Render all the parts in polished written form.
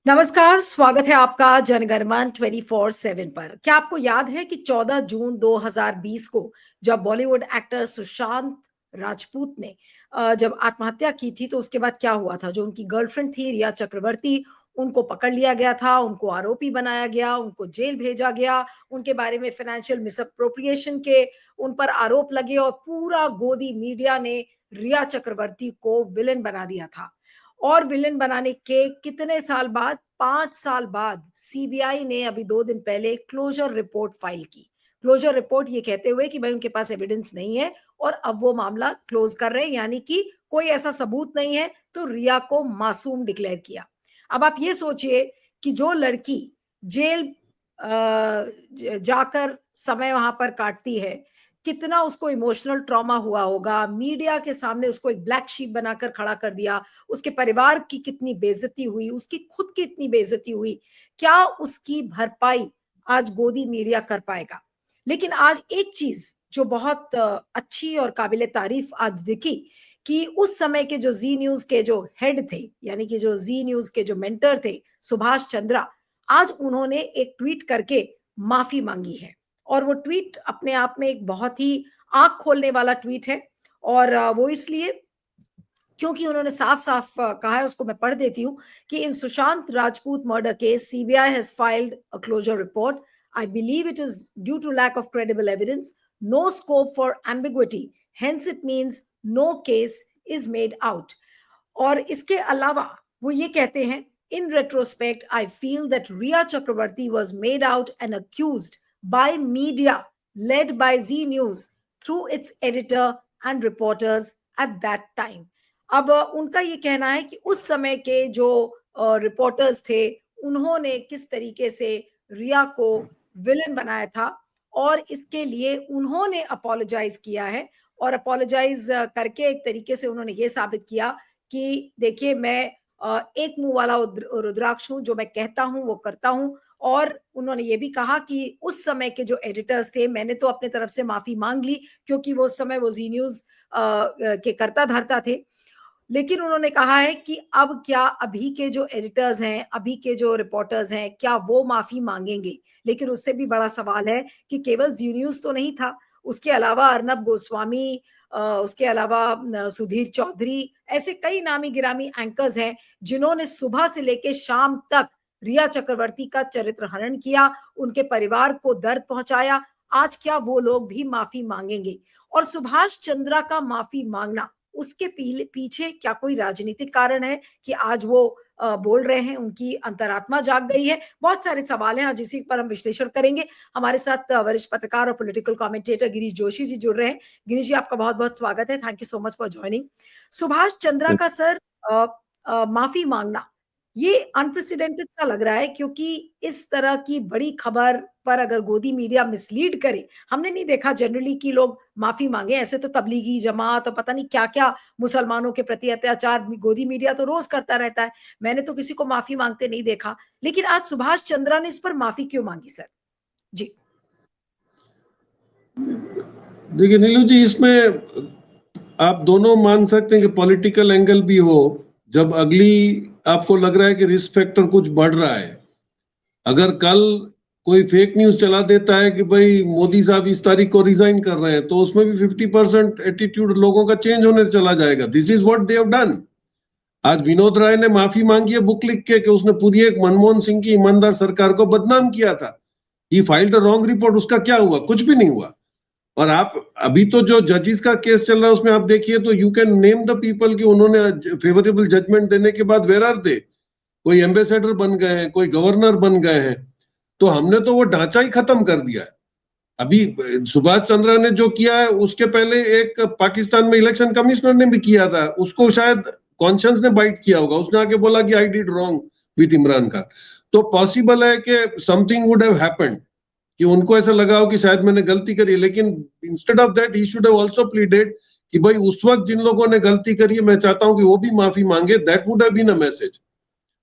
नमस्कार, स्वागत है आपका जनगणमन 24/7 पर। क्या आपको याद है कि 14 जून 2020 को जब बॉलीवुड एक्टर सुशांत राजपूत ने जब आत्महत्या की थी, तो उसके बाद क्या हुआ था? जो उनकी गर्लफ्रेंड थी रिया चक्रवर्ती, उनको पकड़ लिया गया था, उनको आरोपी बनाया गया, उनको जेल भेजा गया, उनके बारे में फाइनेंशियल मिसअप्रोप्रिएशन के उन पर आरोप लगे और पूरा गोदी मीडिया ने रिया चक्रवर्ती को विलेन बना दिया था। और विलेन बनाने के कितने साल बाद, 5 साल बाद सीबीआई ने अभी 2 दिन पहले क्लोजर रिपोर्ट फाइल की। क्लोजर रिपोर्ट ये कहते हुए कि भाई उनके पास एविडेंस नहीं है और अब वो मामला क्लोज कर रहे हैं, यानी कि कोई ऐसा सबूत नहीं है, तो रिया को मासूम डिक्लेयर किया। अब आप ये सोचिए कि जो लड़की जेल जाकर समय वहां पर काटती है, कितना उसको इमोशनल ट्रॉमा हुआ होगा। मीडिया के सामने उसको एक ब्लैक शीप बनाकर खड़ा कर दिया, उसके परिवार की कितनी बेइज्जती हुई, उसकी खुद की इतनी बेइज्जती हुई। क्या उसकी भरपाई आज गोदी मीडिया कर पाएगा? लेकिन आज एक चीज जो बहुत अच्छी और काबिले तारीफ आज दिखी कि उस समय के जो जी न्यूज के जो हेड थे, यानी कि जो जी न्यूज के जो मेंटर थे, सुभाष चंद्रा, आज उन्होंने एक ट्वीट करके माफी मांगी है। और वो ट्वीट अपने आप में एक बहुत ही आंख खोलने वाला ट्वीट है। और वो इसलिए क्योंकि उन्होंने साफ साफ कहा है, उसको मैं पढ़ देती हूँ कि in Sushant Rajput murder case CBI has filed a closure report. I believe it is due to lack of credible evidence, no scope for ambiguity, hence it means no case is made out. और इसके अलावा वो ये कहते हैं, in retrospect I feel that Rhea Chakraborty was made out and accused by media led by Zee News through its editor and reporters at that time. अब उनका ये कहना है कि उस समय के जो रिपोर्टर्स थे, उन्होंने किस तरीके से रिया को विलन बनाया था और इसके लिए उन्होंने अपोलोजाइज किया है। और अपोलोजाइज करके एक तरीके से उन्होंने ये साबित किया कि देखिए, मैं एक मुंह वाला रुद्राक्ष हूं, जो मैं कहता हूं वो करता हूं। और उन्होंने ये भी कहा कि उस समय के जो एडिटर्स थे, मैंने तो अपने तरफ से माफी मांग ली, क्योंकि वो उस समय वो जी न्यूज के कर्ता धर्ता थे। लेकिन उन्होंने कहा है कि अब क्या अभी के जो एडिटर्स हैं, अभी के जो रिपोर्टर्स हैं, क्या वो माफी मांगेंगे? लेकिन उससे भी बड़ा सवाल है कि केवल जी न्यूज तो नहीं था, उसके अलावा अर्नब गोस्वामी, उसके अलावा सुधीर चौधरी, ऐसे कई नामी गिरामी एंकर्स हैं जिन्होंने सुबह से लेकर शाम तक रिया चक्रवर्ती का चरित्र हनन किया, उनके परिवार को दर्द पहुंचाया। आज क्या वो लोग भी माफी मांगेंगे? और सुभाष चंद्रा का माफी मांगना, उसके पीछे क्या कोई राजनीतिक कारण है कि आज वो बोल रहे हैं, उनकी अंतरात्मा जाग गई है? बहुत सारे सवाल हैं, आज इसी पर हम विश्लेषण करेंगे। हमारे साथ वरिष्ठ पत्रकार और पॉलिटिकल कमेंटेटर गिरीश जोशी जी जुड़ रहे हैं। गिरीश जी, आपका बहुत बहुत स्वागत है, thank you so much for joining. Subhash Chandra का सर माफी मांगना, ये अनप्रेसिडेंटेड सा लग रहा है, क्योंकि इस तरह की बड़ी खबर पर अगर गोदी मीडिया मिसलीड करे, हमने नहीं देखा जनरली कि लोग माफी मांगे। ऐसे तो तबलीगी जमात और पता नहीं क्या क्या मुसलमानों के प्रति अत्याचार गोदी मीडिया तो रोज करता रहता है, मैंने तो किसी को माफी मांगते नहीं देखा। लेकिन आज सुभाष चंद्रा ने इस पर माफी क्यों मांगी सर जी? देखिए नीलू जी, इसमें आप दोनों मान सकते हैं कि पॉलिटिकल एंगल भी हो। जब अगली आपको लग रहा है कि रिस्क फैक्टर कुछ बढ़ रहा है, अगर कल कोई फेक न्यूज चला देता है कि भाई मोदी साहब इस तारीख को रिजाइन कर रहे हैं, तो उसमें भी 50% एटीट्यूड लोगों का चेंज होने चला जाएगा। This is what they have done. आज विनोद राय ने माफी मांगी है बुक लिख के कि उसने पूरी एक मनमोहन सिंह की ईमानदार सरकार को बदनाम किया था। ही फाइल्ड अ रॉन्ग रिपोर्ट। उसका क्या हुआ? कुछ भी नहीं हुआ। और आप अभी तो जो जजेस का केस चल रहा है उसमें आप देखिए तो you can name the people कि उन्होंने फेवरेबल जजमेंट देने के बाद वेयर आर दे? कोई एम्बेसडर बन गए हैं, कोई गवर्नर बन गए हैं। तो हमने तो वो ढांचा ही खत्म कर दिया है। अभी सुभाष चंद्रा ने जो किया है, उसके पहले एक पाकिस्तान में इलेक्शन कमिश्नर ने भी किया था, उसको शायद कॉन्शियंस ने बाइट किया होगा, उसने आके बोला कि I did wrong with Imran Khan. तो पॉसिबल है कि समथिंग वुड हैव हैपेंड, कि उनको ऐसा लगा हो कि शायद मैंने गलती करी। लेकिन instead of that he should have also pleaded कि भाई उस वक्त जिन लोगों ने गलती करी है, मैं चाहता हूं कि वो भी माफी मांगे। That would have been a message.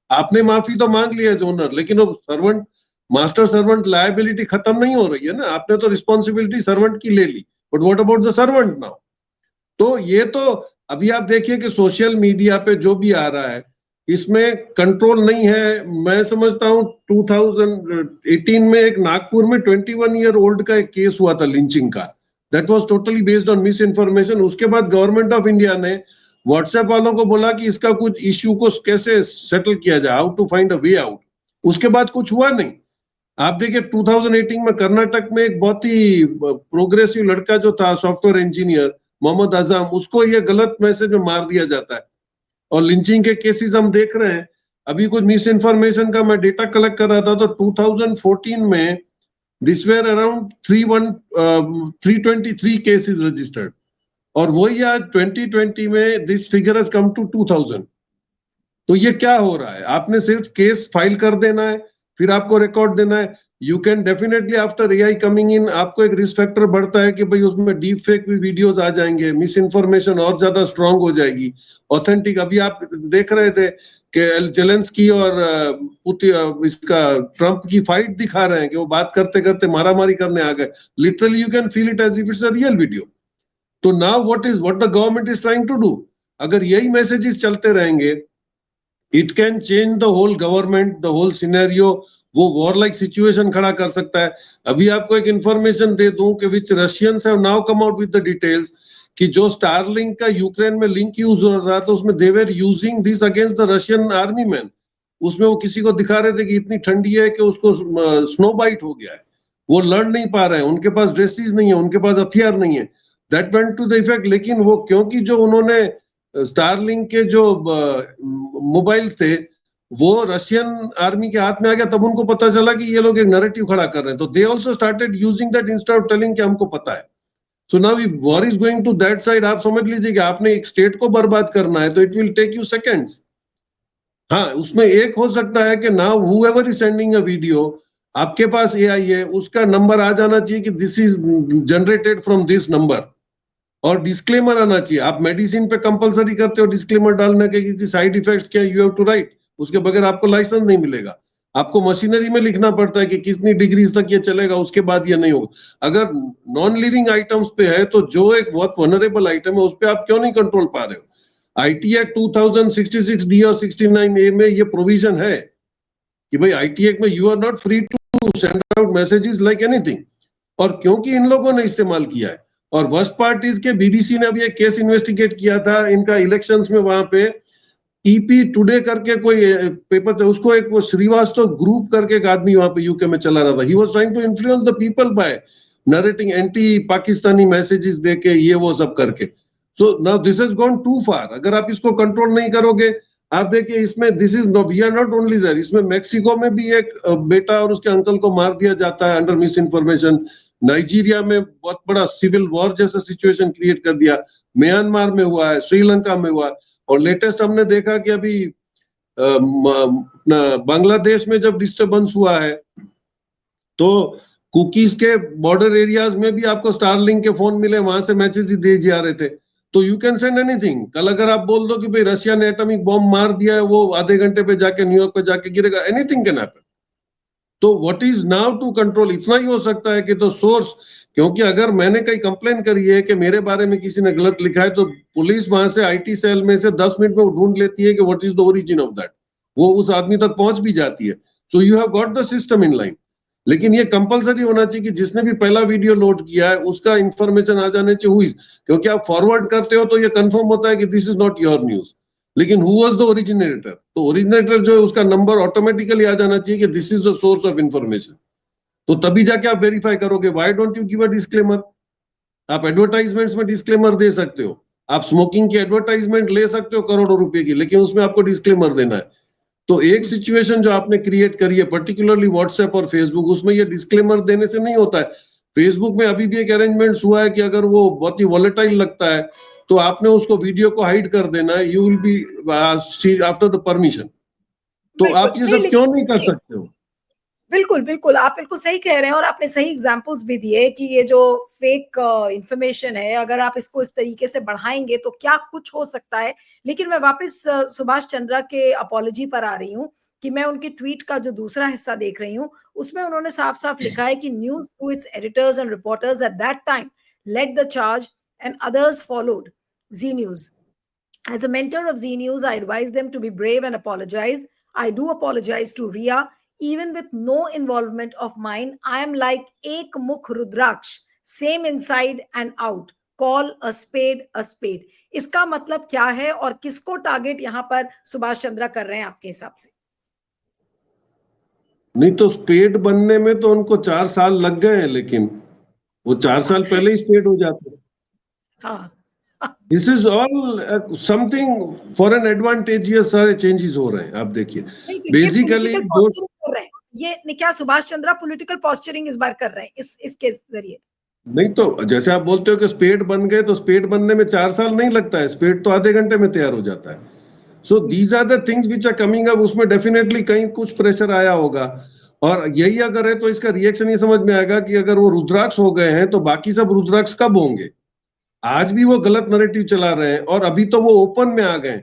आपने माफी तो मांग लिया ओनर, लेकिन वो सर्वेंट, मास्टर सर्वेंट लायबिलिटी खत्म नहीं हो रही है ना। आपने तो रिस्पॉन्सिबिलिटी सर्वेंट की ले ली, but what about the servant now? तो ये तो अभी आप देखिए कि सोशल मीडिया पे जो भी आ रहा है, इसमें कंट्रोल नहीं है। मैं समझता हूं 2018 में एक नागपुर में 21 ईयर ओल्ड का एक केस हुआ था लिंचिंग का, that was totally based on miss information. उसके बाद गवर्नमेंट ऑफ इंडिया ने व्हाट्सएप वालों को बोला कि इसका कुछ इश्यू को कैसे सेटल किया जाए, how to find a way out. उसके बाद कुछ हुआ नहीं। आप देखिए 2018 में कर्नाटक में एक बहुत ही प्रोग्रेसिव लड़का जो था सॉफ्टवेयर इंजीनियर मोहम्मद आजम, उसको ये गलत मैसेज में मार दिया जाता है। और लिंचिंग के केसेस हम देख रहे हैं। अभी कुछ मिस इन्फॉर्मेशन का मैं डेटा कलेक्ट कर रहा था तो 2014 में this were around 323 cases registered, और वही आज 2020 में this figure has come to 2000। तो ये क्या हो रहा है? आपने सिर्फ केस फाइल कर देना है, फिर आपको रिकॉर्ड देना है। You can definitely after AI coming in, आपको एक रिस्क फैक्टर बढ़ता है कि भाई उसमें डीप फेक भी वीडियोस आ जाएंगे, मिस इन्फॉर्मेशन और ज्यादा स्ट्रांग हो जाएगी। ऑथेंटिक, अभी आप देख रहे थे कि जेलेंस्की और इसका ट्रंप की फाइट दिखा रहे हैं कि वो बात करते करते मारामारी करने आ गए। Literally you can feel it as if it's a real video. तो now what the government is trying to do, अगर यही मैसेजेस चलते रहेंगे, it can change the whole government, the whole scenario. वो वॉर लाइक सिचुएशन खड़ा कर सकता है। अभी आपको एक इंफॉर्मेशन दे दूं कि which Russians have now come out with the details कि जो स्टारलिंक का यूक्रेन में लिंक यूज हो रहा था उसमें they were using this against the Russian army man. उसमें वो किसी को दिखा रहे थे कि इतनी ठंडी है कि उसको स्नो बाइट हो गया है, वो लड़ नहीं पा रहे हैं, उनके पास ड्रेसेस नहीं है, उनके पास हथियार नहीं है। That went to the effect. लेकिन वो क्योंकि जो उन्होंने स्टारलिंक के जो मोबाइल थे वो रशियन आर्मी के हाथ में आ गया, तब उनको पता चला कि ये लोग एक नैरेटिव खड़ा कर रहे हैं। तो they also started using that instead of telling कि हमको पता है। So now if war is going to that side, आप समझ लीजिए कि आपने एक स्टेट को बर्बाद करना है तो it will take you seconds. हाँ, उसमें एक हो सकता है कि now whoever is sending a video, आपके पास एआई है, उसका नंबर आ जाना चाहिए कि this is generated from this number, और डिस्क्लेमर आना चाहिए। आप मेडिसिन पे कंपलसरी करते हो डिस्क्लेमर डालने के कि साइड इफेक्ट्स क्या, यू हैव टू राइट, उसके बगैर आपको लाइसेंस नहीं मिलेगा। आपको मशीनरी में लिखना पड़ता है कि कितनी डिग्री तक ये चलेगा, उसके बाद ये नहीं होगा। अगर नॉन लिविंग आइटम्स पे है तो जो एक बहुत वनरेबल आइटम है उस पर आप क्यों नहीं कंट्रोल पा रहे हो? आईटी एक्ट 2066 डी और 69 ए में ये प्रोविजन है कि भाई आईटी एक्ट में you are not free to send out messages like anything. और क्योंकि इन लोगों ने इस्तेमाल किया है, और वर्स्ट पार्ट इज के बीबीसी ने अभी एक केस इन्वेस्टिगेट किया था इनका इलेक्शंस में, वहां पे ईपी टुडे करके कोई पेपर था, उसको एक वो श्रीवास्तव ग्रुप करके एक आदमी वहां पे यूके में चला रहा था। He was trying to influence the people by narrating anti Pakistani messages देके ये वो सब करके। So now this has gone too far. अगर आप इसको कंट्रोल नहीं करोगे, आप देखिए इसमें this is we are not only there, इसमें मेक्सिको में भी एक बेटा और उसके अंकल को मार दिया जाता है अंडर मिस इन्फॉर्मेशन। नाइजीरिया में बहुत बड़ा सिविल वॉर जैसा सिचुएशन क्रिएट कर दिया, म्यांमार में हुआ है, श्रीलंका में हुआ है, और लेटेस्ट हमने देखा कि अभी बांग्लादेश में जब डिस्टर्बेंस हुआ है तो कुकीज के बॉर्डर एरियाज में भी आपको स्टारलिंक के फोन मिले, वहां से मैसेज ही दे जा रहे थे। तो यू कैन सेंड एनीथिंग। कल अगर आप बोल दो कि भाई रशिया ने एटॉमिक बॉम्ब मार दिया है, वो आधे घंटे पे जाके न्यूयॉर्क पे जाके गिरेगा, एनीथिंग कैन हैपन। तो what is now to control, इतना ही हो सकता है कि तो सोर्स, क्योंकि अगर मैंने कहीं कंप्लेन करी है कि मेरे बारे में किसी ने गलत लिखा है तो पुलिस वहां से आईटी सेल में से 10 मिनट में ढूंढ लेती है कि what is the origin of that, वो उस आदमी तक पहुंच भी जाती है। So you have got the system in line. लेकिन ये कंपलसरी होना चाहिए कि जिसने भी पहला वीडियो लोड किया है उसका इंफॉर्मेशन आ जाने चाहिए, क्योंकि आप फॉरवर्ड करते हो तो ये कंफर्म होता है कि this is not your news, लेकिन हु वाज द ओरिजिनेटर, तो ओरिजिनेटर जो है उसका नंबर ऑटोमेटिकली आ जाना चाहिए कि this is the source of information. तो तभी जाके आप वेरीफाई करोगे। Why don't you give a disclaimer? आप एडवर्टाइजमेंट्स में डिस्क्लेमर दे सकते हो, आप स्मोकिंग की एडवर्टाइजमेंट ले सकते हो करोड़ों रुपए की, लेकिन उसमें आपको डिस्क्लेमर देना है। तो एक सिचुएशन जो आपने क्रिएट करी है पर्टिकुलरली व्हाट्सएप और फेसबुक, उसमें ये डिस्क्लेमर देने से नहीं होता है। फेसबुक में अभी भी एक अरेंजमेंट्स हुआ है कि अगर वो बहुत ही वॉलेटाइल लगता है तो आपने उसको वीडियो को हाइड कर देना है, you will be after the permission. तो बिल्कुल आप ये नहीं, सब क्यों लेकिन नहीं कर जी, सकते हो? बिल्कुल, बिल्कुल, आप बिल्कुल सही कह रहे हैं और आपने सही एग्जांपल्स भी दिए कि ये जो फेक इंफॉर्मेशन है, अगर आप इसको इस तरीके से बढ़ाएंगे तो क्या कुछ हो सकता है। लेकिन मैं वापस सुभाष चंद्रा के अपॉलॉजी पर आ रही हूँ कि मैं उनके ट्वीट का जो दूसरा हिस्सा देख रही हूँ, उसमें उन्होंने साफ-साफ लिखा है कि news through its editors and reporters at that time led the charge and others followed, Zee news. As a mentor of Z News, I advise them to be brave and apologize. I do apologize to Ria, even with no involvement of mine. I am like Ek Mukh Rudraksh, same inside and out. Call a spade a spade. इसका मतलब क्या है और किसको target यहां पर सुभाष चंद्रा कर रहे हैं आपके हिसाब से? नहीं तो स्पेड बनने में तो उनको 4 साल लग गए हैं, लेकिन वो 4 साल पहले ही स्पेड हो जाते। हाँ, this is all something for an advantageous, सारे चेंजेस हो रहे हैं। आप देखिए बेसिकली ये क्या सुभाष चंद्रा पॉलिटिकल पॉस्चरिंग इस बार कर रहे हैं इसके जरिए? नहीं तो जैसे आप बोलते हो कि स्पेड बन गए, तो स्पेड बनने में 4 साल नहीं लगता है, स्पेड तो आधे घंटे में तैयार हो जाता है। So these are the things which are coming up. उसमें डेफिनेटली कहीं कुछ प्रेशर आया होगा, और यही अगर है तो इसका रिएक्शन ये समझ में आएगा कि अगर वो रुद्राक्ष हो गए हैं तो बाकी सब रुद्राक्ष कब होंगे। आज भी वो गलत नैरेटिव चला रहे हैं, और अभी तो वो ओपन में आ गए।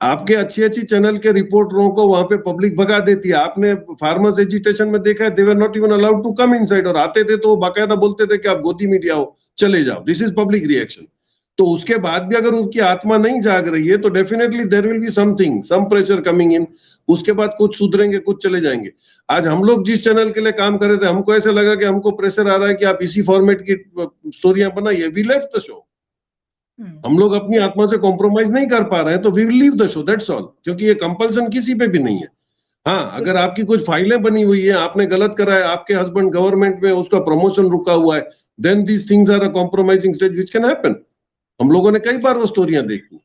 आपके अच्छी अच्छी चैनल के रिपोर्टरों को वहां पे पब्लिक भगा देती है। आपने फार्मर्स एजिटेशन में देखा है, they were not even allowed to come inside, और आते थे तो वो बाकायदा बोलते थे कि आप गोदी मीडिया हो, चले जाओ। This is public reaction. तो उसके बाद भी अगर उनकी आत्मा नहीं जाग रही है तो definitely there will be something, some pressure coming in. उसके बाद कुछ सुधरेंगे, कुछ चले जाएंगे। आज हम लोग जिस चैनल के लिए काम कर रहे थे, हमको ऐसे लगा कि हमको प्रेशर आ रहा है कि आप इसी फॉर्मेट की स्टोरियां बनाइए, वी लेफ्ट द शो। हम लोग अपनी आत्मा से कॉम्प्रोमाइज नहीं कर पा रहे हैं तो we will leave the show, that's all. क्योंकि ये कंपल्सन किसी पे भी नहीं है। हाँ, अगर आपकी कुछ फाइलें बनी हुई है, आपने गलत करा है, आपके हस्बैंड गवर्नमेंट में, उसका प्रमोशन रुका हुआ है, then these things are a compromising stage which can happen. हम लोगों ने कई बार वो स्टोरियां देखी।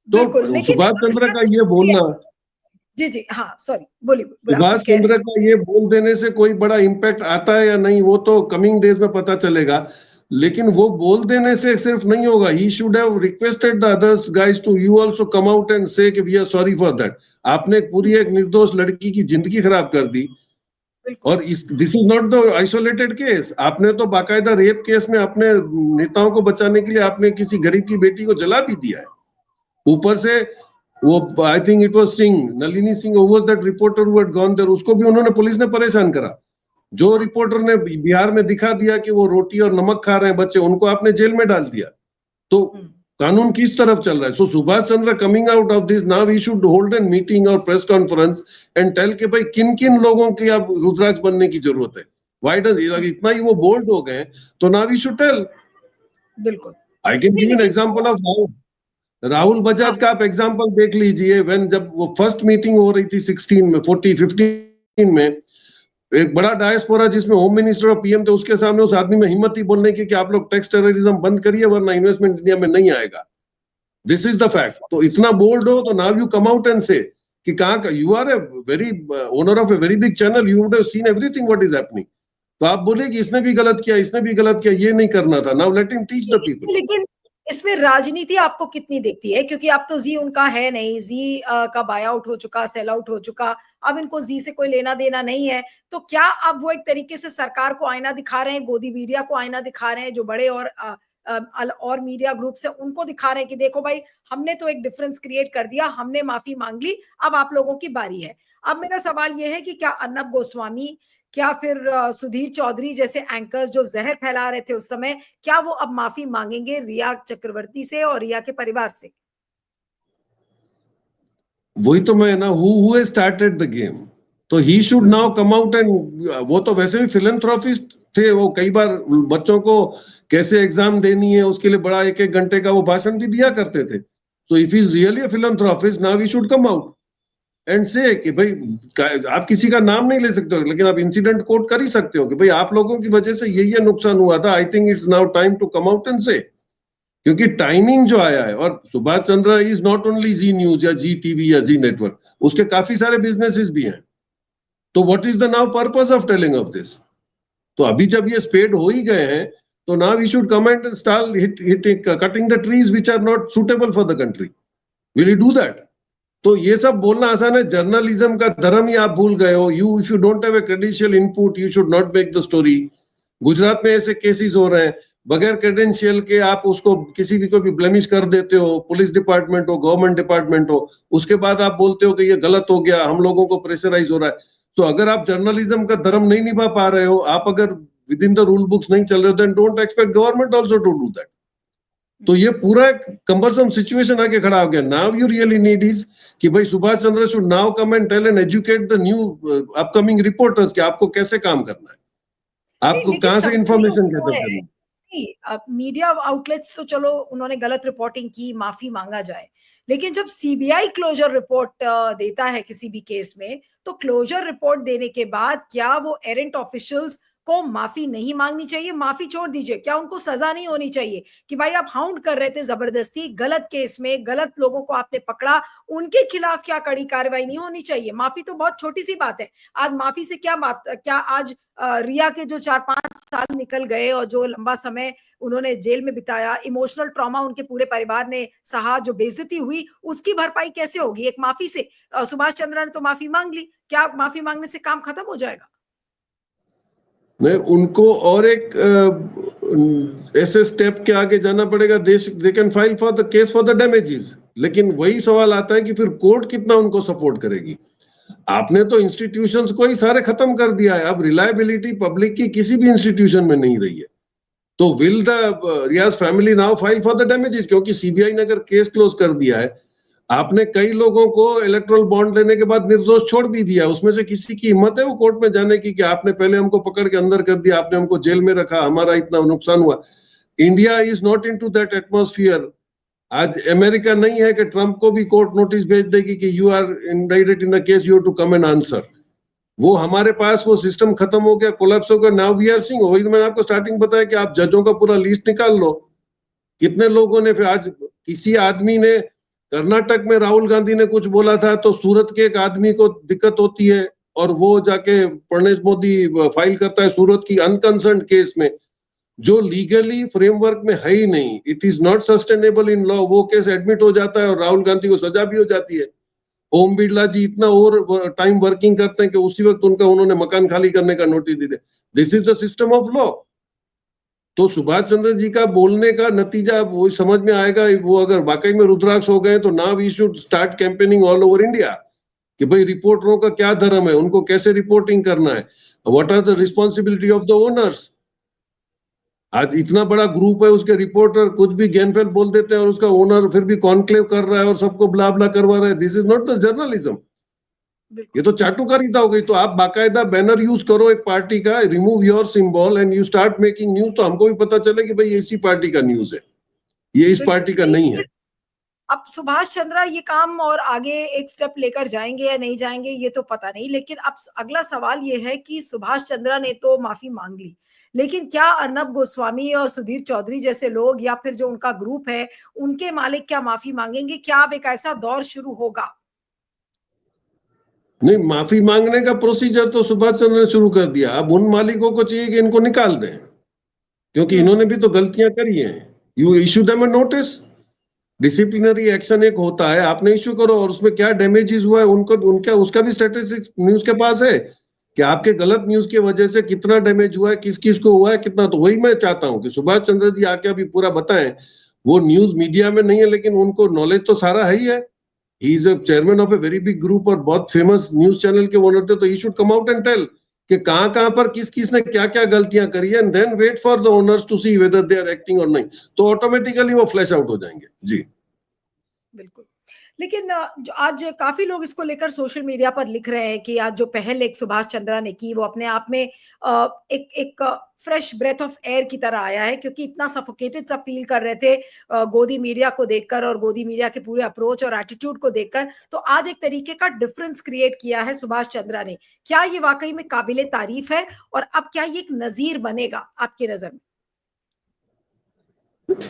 तो सुभाष चंद्र का ये बोलना, जी हाँ, सॉरी, बोलिए। सुभाष चंद्र का ये बोल देने से कोई बड़ा इंपैक्ट आता है या नहीं, वो तो कमिंग डेज में पता चलेगा। लेकिन वो बोल देने से सिर्फ नहीं होगा। He should have requested the others guys to you also come out and say कि we are sorry for that. आपने पूरी एक निर्दोष लड़की की जिंदगी खराब कर दी, और this is not the isolated case. आपने तो बाकायदा रेप केस में अपने नेताओं को बचाने के लिए आपने किसी गरीब की बेटी को जला भी दिया है। ऊपर से वो, I think it was Singh, Nalini Singh, who was that reporter who had gone there, उसको भी उन्होंने, पुलिस ने परेशान करा। जो रिपोर्टर ने बिहार में दिखा दिया कि वो रोटी और नमक खा रहे हैं बच्चे, उनको आपने जेल में डाल दिया। तो कानून किस तरफ चल रहा है? So Subhash Chandra coming out of this, now we should hold an meeting और प्रेस कॉन्फ्रेंस एंड टेल के भाई किन किन लोगों की अब रुद्राक्ष बनने की जरूरत है। व्हाई डज, इतना ही वो बोल्ड हो गए तो नाउ वी शुड टेल। बिल्कुल। I can give an example of Rahul Bajaj का आप एग्जांपल देख लीजिए। व्हेन जब वो फर्स्ट मीटिंग हो रही थी 16 में, 15 में, एक बड़ा डायस्पोरा जिसमें होम मिनिस्टर और पीएम थे, उसके सामने उस आदमी में हिम्मत थी बोलने की कि आप लोग टैक्स टेररिज्म बंद करिए वरना इन्वेस्टमेंट इंडिया में नहीं आएगा। This is the fact. तो इतना बोल्ड हो तो now you come out and say कि कहां का, you are a very owner of a very big channel, you would have seen everything what is happening. तो आप बोले कि इसने भी गलत किया, इसने भी गलत किया, ये नहीं करना था। Now let him teach the people. लेकिन इसमें राजनीति आपको कितनी दिखती है? क्योंकि अब तो जी उनका है नहीं, जी का बाय आउट हो चुका, सेल आउट हो चुका, अब इनको जी से कोई लेना देना नहीं है। तो क्या अब वो एक तरीके से सरकार को आईना दिखा रहे हैं, गोदी मीडिया को आईना दिखा रहे हैं, जो बड़े और मीडिया ग्रुप से उनको दिखा रहे हैं कि देखो भाई, हमने तो एक डिफरेंस क्रिएट कर दिया, हमने माफी मांग ली, अब आप लोगों की बारी है। अब मेरा सवाल यह है कि क्या अर्नब गोस्वामी, क्या फिर सुधीर चौधरी जैसे एंकर्स जो जहर फैला रहे थे उस समय, क्या वो अब माफी मांगेंगे रिया चक्रवर्ती से और रिया के परिवार से? वही तो मैं ना, हु स्टार्टेड द गेम, तो he should now come out and, वो तो वैसे भी फिलैंथ्रोपिस्ट थे। वो कई बार बच्चों को कैसे एग्जाम देनी है उसके लिए बड़ा 1-1 घंटे का वो भाषण भी दिया करते थे। So if is really a philanthropist, now he should come out and say कि भाई, आप किसी का नाम नहीं ले सकते हो लेकिन आप इंसिडेंट कोट कर ही सकते हो कि भाई आप लोगों की वजह से ये नुकसान हुआ था। I think it's now time to come out and say, क्योंकि टाइमिंग जो आया है। और Subhash Chandra is not only Zee News या जी टीवी या जी नेटवर्क, उसके काफी सारे बिजनेसेस भी हैं। तो what is the now purpose of telling of this? तो अभी जब ये स्पेड हो ही गए हैं तो now we should come and start cutting the trees which are not suitable for the country. Will you do that? तो ये सब बोलना आसान है। जर्नलिज्म का धर्म ही आप भूल गए हो। You if you don't have a credential input, you should not make the story. Gujarat में ऐसे केसेस हो रहे हैं, बगैर क्रेडेंशियल के आप उसको किसी भी को भी ब्लेमिश कर देते हो, पुलिस डिपार्टमेंट हो, गवर्नमेंट डिपार्टमेंट हो, उसके बाद आप बोलते हो कि ये गलत हो गया, हम लोगों को प्रेशराइज हो रहा है। तो अगर आप जर्नलिज्म का धर्म नहीं निभा पा रहे हो, आप अगर within the rule books नहीं चल रहे हो, then don't expect government also to do that. तो ये पूरा कंबरसम सिचुएशन आके खड़ा हो गया. Now you really need is कि भाई Subhash Chandra should now come and tell and educate the new upcoming reporters कि आपको कैसे काम करना है, आपको लेकिन कहां से सबसे इंफॉर्मेशन वो गैदर है करनी है. नहीं, अब मीडिया आउटलेट्स तो चलो उन्होंने गलत रिपोर्टिंग की, माफी मांगा जाए, लेकिन जब सीबीआई क्लोजर रिपोर्ट देता है किसी भी केस में, तो क्लोजर रिपोर्ट देने के बाद क्या वो एरेंट ऑफिशियल्स को माफी नहीं मांगनी चाहिए? माफी छोड़ दीजिए, क्या उनको सजा नहीं होनी चाहिए कि भाई आप हाउंड कर रहे थे जबरदस्ती, गलत केस में गलत लोगों को आपने पकड़ा, उनके खिलाफ क्या कड़ी कार्रवाई नहीं होनी चाहिए? माफी तो बहुत छोटी सी बात है. आज माफी से क्या बात, क्या आज रिया के जो 4-5 साल निकल गए और जो लंबा समय उन्होंने जेल में बिताया, इमोशनल ट्रॉमा उनके पूरे परिवार ने सहा, जो बेइज्जती हुई, उसकी भरपाई कैसे होगी एक माफी से? सुभाष चंद्र ने तो माफी मांग ली, क्या माफी मांगने से काम खत्म हो जाएगा? नहीं, उनको और एक ऐसे स्टेप के आगे जाना पड़ेगा. They can file for the case for the damages, लेकिन वही सवाल आता है कि फिर कोर्ट कितना उनको सपोर्ट करेगी. आपने तो इंस्टीट्यूशंस को ही सारे खत्म कर दिया है. अब रिलायबिलिटी पब्लिक की किसी भी इंस्टीट्यूशन में नहीं रही है. तो will the Riaz family now file for the damages? क्योंकि सीबीआई ने अगर केस क्लोज कर दिया है, आपने कई लोगों को इलेक्टोरल बॉन्ड देने के बाद निर्दोष छोड़ भी दिया, उसमें से किसी की हिम्मत है वो कोर्ट में जाने की कि आपने पहले हमको पकड़ के अंदर कर दिया, आपने हमको जेल में रखा, हमारा इतना नुकसान हुआ. India is not into that atmosphere. आज अमेरिका नहीं है कि ट्रंप को भी कोर्ट नोटिस भेज देगी कि you are indicted in the case, you to come and answer. वो हमारे पास वो सिस्टम खत्म हो गया, कोलैप्स हो गया. नाउ वी आर सीइंग, वही मैंने आपको स्टार्टिंग बताया कि आप जजों का पूरा लिस्ट निकाल लो. कितने लोगों ने फिर आज किसी आदमी ने कर्नाटक में राहुल गांधी ने कुछ बोला था तो सूरत के एक आदमी को दिक्कत होती है और वो जाके प्रणेश मोदी फाइल करता है सूरत की अनकंसर्न केस में, जो लीगली फ्रेमवर्क में है ही नहीं. It is not sustainable in law. वो केस एडमिट हो जाता है और राहुल गांधी को सजा भी हो जाती है. ओम बिरला जी इतना और टाइम वर्किंग करते हैं कि उसी वक्त उन्होंने मकान खाली करने का नोटिस दे दिया. This is the system of law. तो सुभाष चंद्र जी का बोलने का नतीजा वो समझ में आएगा. वो अगर वाकई में रुद्राक्ष हो गए तो now we should start campaigning all over India कि भाई रिपोर्टरों का क्या धर्म है, उनको कैसे रिपोर्टिंग करना है, what are the responsibility of the owners. आज इतना बड़ा ग्रुप है, उसके रिपोर्टर कुछ भी ज्ञानफेल बोल देते हैं और उसका ओनर फिर भी कॉन्क्लेव कर रहा है और सबको ब्ला ब्ला करवा रहा है. This is not the journalism. ये तो चाटुकारिता हो गई. तो आप बाकायदा बैनर यूज करो एक पार्टी का, remove your symbol and you start making news, तो हमको भी पता चले कि भाई इसी पार्टी का न्यूज है, ये इस पार्टी का नहीं है. अब सुभाष चंद्र ये काम और आगे एक स्टेप लेकर जाएंगे या नहीं जाएंगे ये तो पता नहीं, लेकिन अब अगला सवाल ये है कि सुभाष चंद्र ने तो माफी मांग ली, लेकिन क्या अर्नब गोस्वामी और सुधीर चौधरी जैसे लोग या फिर जो उनका ग्रुप है, उनके मालिक क्या माफी मांगेंगे? क्या अब एक ऐसा दौर शुरू होगा? नहीं, माफी मांगने का प्रोसीजर तो सुभाष चंद्र ने शुरू कर दिया. अब उन मालिकों को चाहिए कि इनको निकाल दें, क्योंकि इन्होंने भी तो गलतियां करी हैं. You issue them a notice. Disciplinary action एक होता है, आपने इश्यू करो और उसमें क्या डैमेजेस हुआ है उनको उनका उसका भी स्टैटिस्टिक्स न्यूज के पास है कि आपके गलत न्यूज की वजह से कितना डैमेज हुआ है, किस किस को हुआ है, कितना. तो वही मैं चाहता हूं कि सुभाष चंद्र जी आके अभी पूरा बताएं. वो न्यूज मीडिया में नहीं है लेकिन उनको नॉलेज तो सारा है ही है. He is a chairman of a very big group और बहुत फेमस न्यूज चैनल के ओनर थे. तो he should come out and tell कि कहां पर किस किस ने क्या क्या गलतियां करी है, and then wait for the owners to see whether they are acting और नहीं. तो ऑटोमेटिकली वो फ्लैश आउट हो जाएंगे. जी बिल्कुल. लेकिन आज काफी लोग इसको लेकर सोशल मीडिया पर लिख रहे हैं कि आज जो पहल एक सुभाष चंद्रा ने की वो अपने आप में एक फ्रेश ब्रेथ ऑफ एयर की तरह आया है, क्योंकि इतना सफोकेटेड सा फील कर रहे थे गोदी मीडिया को देखकर और गोदी मीडिया के पूरे अप्रोच और एटीट्यूड को देखकर. तो आज एक तरीके का डिफरेंस क्रिएट किया है सुभाष चंद्रा ने. क्या ये वाकई में काबिले तारीफ है और अब क्या ये एक नजीर बनेगा आपकी नजर में?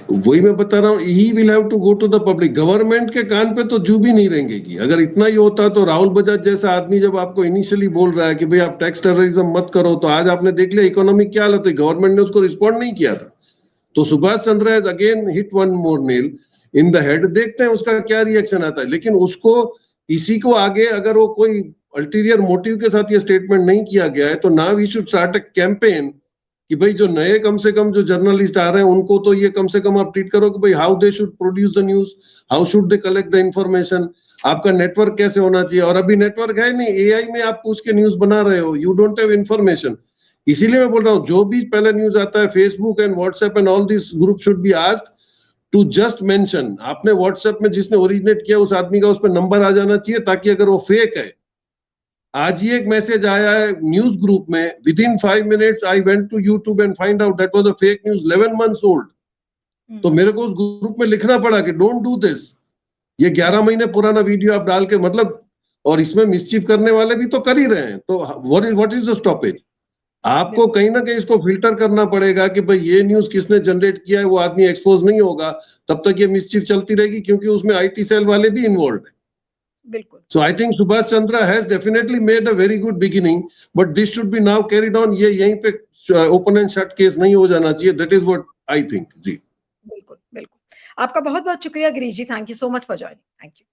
वही मैं बता रहा हूँ. He will have to go to the public. Government के कान पे तो जू भी नहीं रहेंगी. अगर इतना ही होता तो राहुल बजाज जैसा आदमी जब आपको इनिशियली बोल रहा है कि भाई आप टैक्स टेररिज्म मत करो, तो आज आपने देख लिया इकोनॉमिक क्या हालत है. गवर्नमेंट ने उसको रिस्पॉन्ड नहीं किया था. तो Subhash Chandra has again hit one more nail in the head. देखते हैं उसका क्या रिएक्शन आता है. लेकिन उसको इसी को आगे अगर वो कोई अल्टीरियर मोटिव के साथ ये स्टेटमेंट नहीं किया गया है तो now we should start a campaign कि भाई जो नए कम से कम जो जर्नलिस्ट आ रहे हैं उनको तो ये कम से कम आप ट्रीट करो कि भाई how they should produce the news, how should they collect the information, आपका नेटवर्क कैसे होना चाहिए. और अभी नेटवर्क है नहीं, एआई में आप पूछ के न्यूज बना रहे हो, यू डोंट हैव इंफॉर्मेशन. इसीलिए मैं बोल रहा हूँ जो भी पहले न्यूज आता है Facebook and WhatsApp and all this group should be asked to just mention, आपने व्हाट्सएप में जिसने ओरिजिनेट किया उस आदमी का उस पर नंबर आ जाना चाहिए, ताकि अगर वो फेक है, आज ही एक मैसेज आया है न्यूज ग्रुप में, within 5 minutes I went to YouTube and find out that was a fake news 11 months old. तो मेरे को उस ग्रुप में लिखना पड़ा कि डोंट डू दिस, ये 11 महीने पुराना वीडियो आप डाल के मतलब, और इसमें मिसचीफ करने वाले भी तो कर ही रहे हैं, तो व्हाट इज द स्टॉपेज? आपको कहीं ना कहीं इसको फिल्टर करना पड़ेगा कि भाई ये न्यूज किसने जनरेट किया है, वो आदमी एक्सपोज नहीं होगा तब तक ये मिसचीफ चलती रहेगी, क्योंकि उसमें आईटी सेल वाले भी इन्वॉल्व है। बिल्कुल। So I think Subhash Chandra has definitely made a very good beginning, but this should be now carried on. ये यहीं पे open and shut case नहीं हो जाना चाहिए. That is what I think. जी। बिल्कुल बिल्कुल। आपका बहुत बहुत शुक्रिया Girish ji, thank you so much for joining. Thank you.